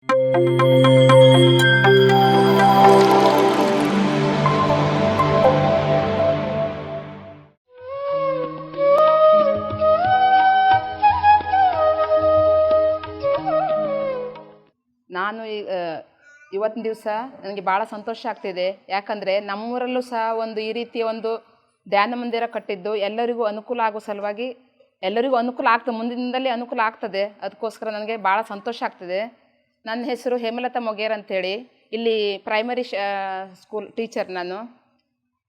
ನಾನು ಇವತ್ತಿನ ದಿವಸ ನನಗೆ ಭಾಳ ಸಂತೋಷ ಆಗ್ತಿದೆ. ಯಾಕಂದರೆ ನಮ್ಮೂರಲ್ಲೂ ಸಹ ಈ ರೀತಿಯ ಒಂದು ಧ್ಯಾನ ಮಂದಿರ ಕಟ್ಟಿದ್ದು ಎಲ್ಲರಿಗೂ ಅನುಕೂಲ ಆಗೋ ಸಲುವಾಗಿ, ಎಲ್ಲರಿಗೂ ಅನುಕೂಲ ಆಗ್ತದೆ, ಮುಂದಿನ ದಿನದಲ್ಲಿ ಅನುಕೂಲ ಆಗ್ತದೆ. ಅದಕ್ಕೋಸ್ಕರ ನನಗೆ ಭಾಳ ಸಂತೋಷ ಆಗ್ತಿದೆ. ನನ್ನ ಹೆಸರು ಹೇಮಲತಾ ಮೊಗೇರ್ ಅಂತೇಳಿ, ಇಲ್ಲಿ ಪ್ರೈಮರಿ ಸ್ಕೂಲ್ ಟೀಚರ್.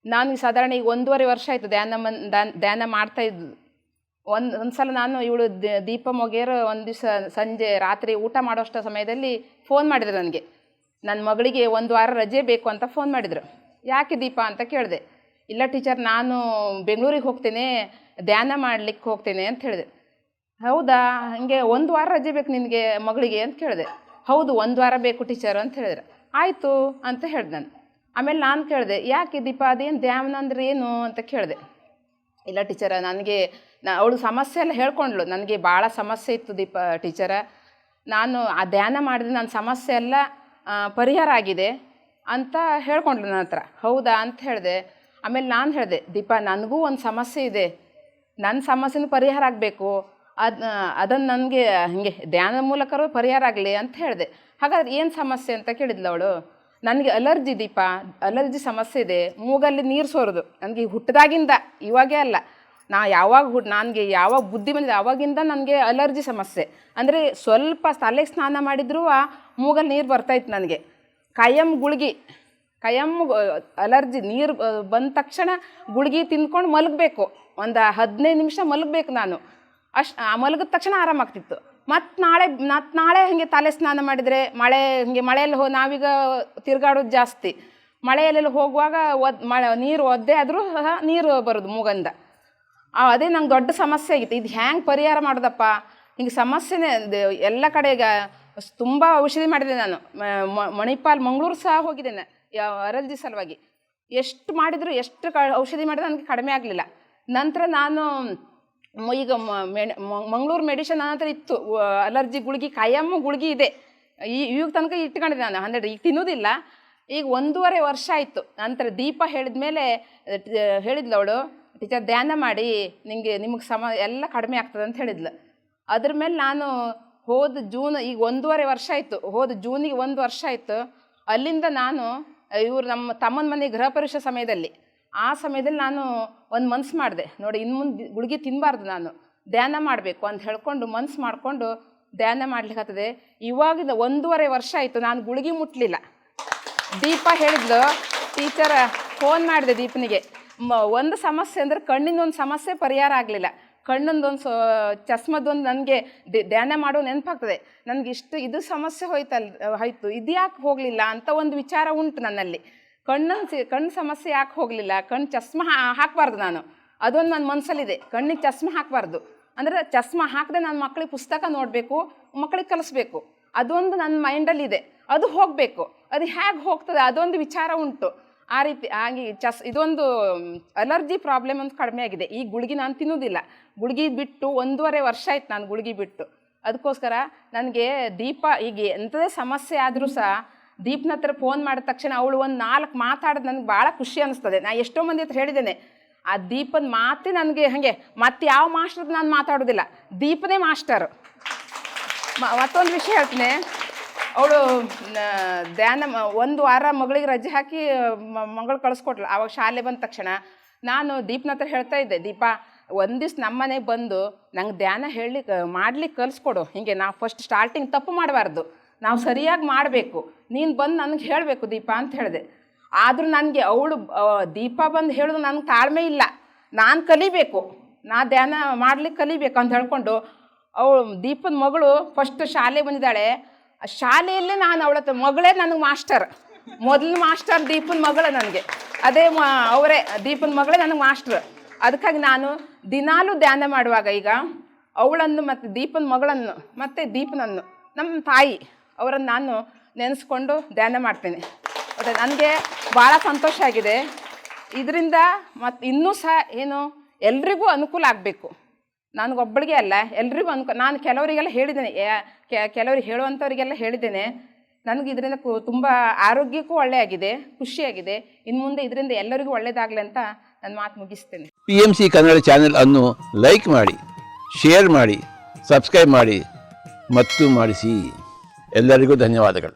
ನಾನು ಸಾಧಾರಣ ಈಗ 1.5 ವರ್ಷ ಆಯಿತು ಧ್ಯಾನ ಮಾಡ್ತಾಯಿದ್ದು. ಒಂದು ಸಲ ನಾನು ಇವಳು ದೀಪ ಮೊಗೇರ್ ಒಂದು ದಿವಸ ಸಂಜೆ ರಾತ್ರಿ ಊಟ ಮಾಡೋಷ್ಟು ಸಮಯದಲ್ಲಿ ಫೋನ್ ಮಾಡಿದ್ರು ನನಗೆ. ನನ್ನ ಮಗಳಿಗೆ 1 ವಾರ ರಜೆ ಬೇಕು ಅಂತ ಫೋನ್ ಮಾಡಿದರು. ಯಾಕೆ ದೀಪ ಅಂತ ಕೇಳಿದೆ. ಇಲ್ಲ ಟೀಚರ್, ನಾನು ಬೆಂಗಳೂರಿಗೆ ಹೋಗ್ತೇನೆ, ಧ್ಯಾನ ಮಾಡಲಿಕ್ಕೆ ಹೋಗ್ತೇನೆ ಅಂತ ಹೇಳಿದೆ. ಹೌದಾ, ಹಾಗೆ 1 ವಾರ ರಜೆ ಬೇಕು ನಿನಗೆ ಮಗಳಿಗೆ ಅಂತ ಕೇಳಿದೆ. ಹೌದು, 1 ವಾರ ಬೇಕು ಟೀಚರ್ ಅಂತ ಹೇಳಿದ್ರು. ಆಯಿತು ಅಂತ ಹೇಳಿದೆ ನಾನು. ಆಮೇಲೆ ನಾನು ಕೇಳಿದೆ, ಯಾಕೆ ದೀಪ, ಅದೇನು ಧ್ಯಾನ ಅಂದರೆ ಏನು ಅಂತ ಕೇಳಿದೆ. ಇಲ್ಲ ಟೀಚರ, ಅವಳು ಸಮಸ್ಯೆ ಎಲ್ಲ ಹೇಳ್ಕೊಂಡ್ಳು. ನನಗೆ ಭಾಳ ಸಮಸ್ಯೆ ಇತ್ತು ದೀಪ ಟೀಚರ, ನಾನು ಆ ಧ್ಯಾನ ಮಾಡಿದ್ರೆ ನನ್ನ ಸಮಸ್ಯೆ ಎಲ್ಲ ಪರಿಹಾರ ಆಗಿದೆ ಅಂತ ಹೇಳ್ಕೊಂಡ್ಳು ನನ್ನ ಹತ್ರ. ಹೌದಾ ಅಂತ ಹೇಳಿದೆ. ಆಮೇಲೆ ನಾನು ಹೇಳಿದೆ, ದೀಪ ನನಗೂ ಒಂದು ಸಮಸ್ಯೆ ಇದೆ, ನನ್ನ ಸಮಸ್ಯೆನೂ ಪರಿಹಾರ ಆಗಬೇಕು, ಅದನ್ನು ನನಗೆ ಹಾಗೆ ಧ್ಯಾನದ ಮೂಲಕವೂ ಪರಿಹಾರ ಆಗಲಿ ಅಂತ ಹೇಳಿದೆ. ಹಾಗಾದ್ರೆ ಏನು ಸಮಸ್ಯೆ ಅಂತ ಕೇಳಿದ್ಲು ಅವಳು. ನನಗೆ ಅಲರ್ಜಿ ದೀಪ, ಅಲರ್ಜಿ ಸಮಸ್ಯೆ ಇದೆ, ಮೂಗಲ್ಲಿ ನೀರು ಸೋರೋದು. ನನಗೆ ಹುಟ್ಟಿದಾಗಿಂದ, ಇವಾಗೇ ಅಲ್ಲ, ನನಗೆ ಯಾವಾಗ ಬುದ್ಧಿ ಬಂದಿದೆ ಆವಾಗಿಂದ ನನಗೆ ಅಲರ್ಜಿ ಸಮಸ್ಯೆ. ಅಂದರೆ ಸ್ವಲ್ಪ ತಲೆಗೆ ಸ್ನಾನ ಮಾಡಿದ್ರೂ ಮೂಗಲ್ಲಿ ನೀರು ಬರ್ತಾಯಿತ್ತು ನನಗೆ. ಕೈಯಂ ಅಲರ್ಜಿ ನೀರು ಬಂದ ತಕ್ಷಣ ಗುಳಿಗೆ ತಿಂದ್ಕೊಂಡು ಮಲಗಬೇಕು, ಒಂದು 15 ನಿಮಿಷ ಮಲಗಬೇಕು ನಾನು. ಮಲಗಿದ ತಕ್ಷಣ ಆರಾಮಾಗ್ತಿತ್ತು. ಮತ್ತು ನಾಳೆ ಹಾಗೆ ತಲೆ ಸ್ನಾನ ಮಾಡಿದರೆ ಮಳೆಯಲ್ಲಿ ನಾವೀಗ ತಿರುಗಾಡೋದು ಜಾಸ್ತಿ, ಮಳೆಯಲ್ಲೆಲ್ಲ ಹೋಗುವಾಗ ನೀರು ಒದ್ದೆ ಆದರೂ ಸಹ ನೀರು ಬರೋದು ಮೂಗಂದ. ಅದೇ ನಂಗೆ ದೊಡ್ಡ ಸಮಸ್ಯೆ ಆಗಿತ್ತು. ಇದು ಹ್ಯಾಂಗೆ ಪರಿಹಾರ ಮಾಡೋದಪ್ಪ, ಹಿಂಗೆ ಸಮಸ್ಯೆನೇ ಎಲ್ಲ ಕಡೆಗೆ ತುಂಬ ಔಷಧಿ ಮಾಡಿದೆ ನಾನು. ಮಂಗಳೂರು ಸಹ ಹೋಗಿದ್ದೇನೆ ಅಲರ್ಜಿ ಸಲುವಾಗಿ. ಎಷ್ಟು ಔಷಧಿ ಮಾಡಿದ್ರೆ ನನಗೆ ಕಡಿಮೆ ಆಗಲಿಲ್ಲ. ನಂತರ ನಾನು ಈಗ ಮಂಗಳೂರು ಮೆಡಿಷನ್ ನನ್ನ ಹತ್ರ ಇತ್ತು, ಅಲರ್ಜಿ ಗುಳಿಗೆ, ಕಾಯಮ್ಮ ಗುಳಿಗೆ ಇದೆ. ಈಗ ತನಕ ಇಟ್ಕೊಂಡಿದ್ದೆ ನಾನು 100. ಈಗ ತಿನ್ನೋದಿಲ್ಲ. ಈಗ 1.5 ವರ್ಷ ಆಯಿತು. ನಂತರ ದೀಪ ಹೇಳಿದ ಮೇಲೆ ಹೇಳಿದ್ಲು ಅವಳು, ಟೀಚರ್ ಧ್ಯಾನ ಮಾಡಿ ನಿಮಗೆ ಎಲ್ಲ ಕಡಿಮೆ ಆಗ್ತದೆ ಅಂತ ಹೇಳಿದ್ಲು. ಅದ್ರ ಮೇಲೆ ನಾನು ಹೋದ ಜೂನ್, ಈಗ 1.5 ವರ್ಷ ಆಯಿತು, ಹೋದ ಜೂನಿಗೆ 1 ವರ್ಷ ಆಯಿತು. ಅಲ್ಲಿಂದ ನಾನು ನಮ್ಮ ತಮ್ಮನ ಮನೆ ಗೃಹ ಪ್ರವೇಶ ಸಮಯದಲ್ಲಿ, ಆ ಸಮಯದಲ್ಲಿ ನಾನು ಒಂದು ಮನ್ಸು ಮಾಡಿದೆ, ನೋಡಿ ಇನ್ನು ಮುಂದೆ ಗುಳಿಗೆ ತಿನ್ನಬಾರ್ದು, ನಾನು ಧ್ಯಾನ ಮಾಡಬೇಕು ಅಂತ ಹೇಳ್ಕೊಂಡು ಮನ್ಸು ಮಾಡಿಕೊಂಡು ಧ್ಯಾನ ಮಾಡ್ಲಿಕ್ಕತ್ತದೆ. ಇವಾಗಿಂದ 1.5 ವರ್ಷ ಆಯಿತು ನಾನು ಗುಳಿಗೆ ಮುಟ್ಟಲಿಲ್ಲ. ದೀಪ ಹೇಳಿದ್ಲು, ಟೀಚರ ಫೋನ್ ಮಾಡಿದೆ ದೀಪನಿಗೆ, ಒಂದು ಸಮಸ್ಯೆ ಅಂದರೆ ಕಣ್ಣಿಂದೊಂದು ಸಮಸ್ಯೆ ಪರಿಹಾರ ಆಗಲಿಲ್ಲ, ಕಣ್ಣೊಂದೊಂದು ಚಸ್ಮದೊಂದು ನನಗೆ ಧ್ಯಾನ ಮಾಡೋ ನೆನಪಾಗ್ತದೆ. ನನಗೆ ಇದು ಸಮಸ್ಯೆ ಹೋಯ್ತು, ಇದು ಯಾಕೆ ಹೋಗಲಿಲ್ಲ ಅಂತ ಒಂದು ವಿಚಾರ ಉಂಟು ನನ್ನಲ್ಲಿ. ಕಣ್ಣು ಸಮಸ್ಯೆ ಯಾಕೆ ಹೋಗಲಿಲ್ಲ, ಚಸ್ಮ ಹಾಕಬಾರ್ದು ನಾನು, ಅದೊಂದು ನನ್ನ ಮನಸ್ಸಲ್ಲಿದೆ. ಕಣ್ಣಿಗೆ ಚಸ್ಮ ಹಾಕಬಾರ್ದು, ಅಂದರೆ ಚಸ್ಮ ಹಾಕದೆ ನನ್ನ ಮಕ್ಕಳಿಗೆ ಪುಸ್ತಕ ನೋಡಬೇಕು, ಮಕ್ಕಳಿಗೆ ಕಲಿಸ್ಬೇಕು, ಅದೊಂದು ನನ್ನ ಮೈಂಡಲ್ಲಿದೆ. ಅದು ಹೋಗಬೇಕು. ಅದು ಹೇಗೆ ಹೋಗ್ತದೆ ಅದೊಂದು ವಿಚಾರ ಉಂಟು. ಆ ರೀತಿ ಆಗಿ ಇದೊಂದು ಅಲರ್ಜಿ ಪ್ರಾಬ್ಲಮ್ ಒಂದು ಕಡಿಮೆ ಆಗಿದೆ. ಈ ಗುಳಿಗೆ ನಾನು ತಿನ್ನೋದಿಲ್ಲ. ಗುಳಿಗೆ ಬಿಟ್ಟು 1.5 ವರ್ಷ ಆಯ್ತು ನಾನು ಗುಳಿಗೆ ಬಿಟ್ಟು. ಅದಕ್ಕೋಸ್ಕರ ನನಗೆ ದೀಪ ಈಗ ಎಂಥದೇ ಸಮಸ್ಯೆ ಆದರೂ ಸಹ ದೀಪನ ಹತ್ರ ಫೋನ್ ಮಾಡಿದ ತಕ್ಷಣ ಅವಳು ಒಂದು 4 ಮಾತಾಡೋದು ನನಗೆ ಭಾಳ ಖುಷಿ ಅನ್ನಿಸ್ತದೆ. ನಾನು ಎಷ್ಟೋ ಮಂದಿ ಹತ್ರ ಹೇಳಿದ್ದೇನೆ, ಆ ದೀಪದ ಮಾತೇ ನನಗೆ ಹಾಗೆ, ಮತ್ತು ಯಾವ ಮಾಸ್ಟರ್ದು ನಾನು ಮಾತಾಡೋದಿಲ್ಲ, ದೀಪನೇ ಮಾಸ್ಟರು. ಮತ್ತೊಂದು ವಿಷಯ ಹೇಳ್ತೀನಿ, ಅವಳು ಧ್ಯಾನ 1 ವಾರ ಮಗಳಿಗೆ ರಜೆ ಹಾಕಿ ಮಗಳು ಕಳಿಸ್ಕೊಟ್ಲು. ಆವಾಗ ಶಾಲೆ ಬಂದ ತಕ್ಷಣ ನಾನು ದೀಪನ ಹತ್ರ ಹೇಳ್ತಾ ಇದ್ದೆ, ದೀಪ ಒಂದು ದಿವ್ಸ ನಮ್ಮ ಮನೆಗೆ ಬಂದು ನಂಗೆ ಧ್ಯಾನ ಮಾಡ್ಲಿಕ್ಕೆ ಕಲಿಸ್ಕೊಡು. ಹೀಗೆ ನಾವು ಫಸ್ಟ್ ಸ್ಟಾರ್ಟಿಂಗ್ ತಪ್ಪು ಮಾಡಬಾರ್ದು, ನಾವು ಸರಿಯಾಗಿ ಮಾಡಬೇಕು, ನೀನು ಬಂದು ನನಗೆ ಹೇಳಬೇಕು ದೀಪ ಅಂತ ಹೇಳಿದೆ. ಆದರೂ ನನಗೆ ದೀಪ ಬಂದು ಹೇಳೋದು ನನಗೆ ತಾಳ್ಮೆ ಇಲ್ಲ, ನಾನು ಕಲಿಬೇಕು, ಧ್ಯಾನ ಮಾಡ್ಲಿಕ್ಕೆ ಕಲಿಬೇಕು ಅಂತ ಹೇಳ್ಕೊಂಡು ದೀಪದ ಮಗಳು ಫಸ್ಟ್ ಶಾಲೆ ಬಂದಿದ್ದಾಳೆ. ಆ ಶಾಲೆಯಲ್ಲೇ ನಾನು ಮಗಳೇ ನನಗೆ ಮಾಸ್ಟರ್, ಮೊದಲು ಮಾಸ್ಟರ್ ದೀಪನ ಮಗಳು ನನಗೆ. ಅದೇ ಅವರೇ ದೀಪನ ಮಗಳೇ ನನಗೆ ಮಾಸ್ಟ್ರು. ಅದಕ್ಕಾಗಿ ನಾನು ದಿನಾಲೂ ಧ್ಯಾನ ಮಾಡುವಾಗ ಈಗ ಅವಳನ್ನು ಮತ್ತು ದೀಪನ ಮಗಳನ್ನು ಮತ್ತು ದೀಪನನ್ನು, ನಮ್ಮ ತಾಯಿ ಅವರನ್ನು ನಾನು ನೆನೆಸ್ಕೊಂಡು ಧ್ಯಾನ ಮಾಡ್ತೇನೆ. ಮತ್ತು ನನಗೆ ಭಾಳ ಸಂತೋಷ ಆಗಿದೆ ಇದರಿಂದ. ಮತ್ತು ಇನ್ನೂ ಸಹ ಎಲ್ರಿಗೂ ಅನುಕೂಲ ಆಗಬೇಕು, ನನಗೊಬ್ಬಳಿಗೆ ಅಲ್ಲ, ಎಲ್ರಿಗೂ ಅನುಕೂಲ. ನಾನು ಕೆಲವರಿಗೆಲ್ಲ ಹೇಳಿದ್ದೇನೆ, ಕೆಲವರು ಹೇಳುವಂಥವ್ರಿಗೆಲ್ಲ ಹೇಳಿದ್ದೇನೆ. ನನಗೆ ಇದರಿಂದ ತುಂಬ ಆರೋಗ್ಯಕ್ಕೂ ಒಳ್ಳೆಯಾಗಿದೆ, ಖುಷಿಯಾಗಿದೆ. ಇನ್ನು ಮುಂದೆ ಇದರಿಂದ ಎಲ್ಲರಿಗೂ ಒಳ್ಳೆಯದಾಗಲಿ ಅಂತ ನಾನು ಮಾತು ಮುಗಿಸ್ತೇನೆ. PMC ಕನ್ನಡ ಚಾನೆಲ್ ಅನ್ನು ಲೈಕ್ ಮಾಡಿ, ಶೇರ್ ಮಾಡಿ, ಸಬ್ಸ್ಕ್ರೈಬ್ ಮಾಡಿ ಮತ್ತು ಮಾಡಿಸಿ. ಎಲ್ಲರಿಗೂ ಧನ್ಯವಾದಗಳು.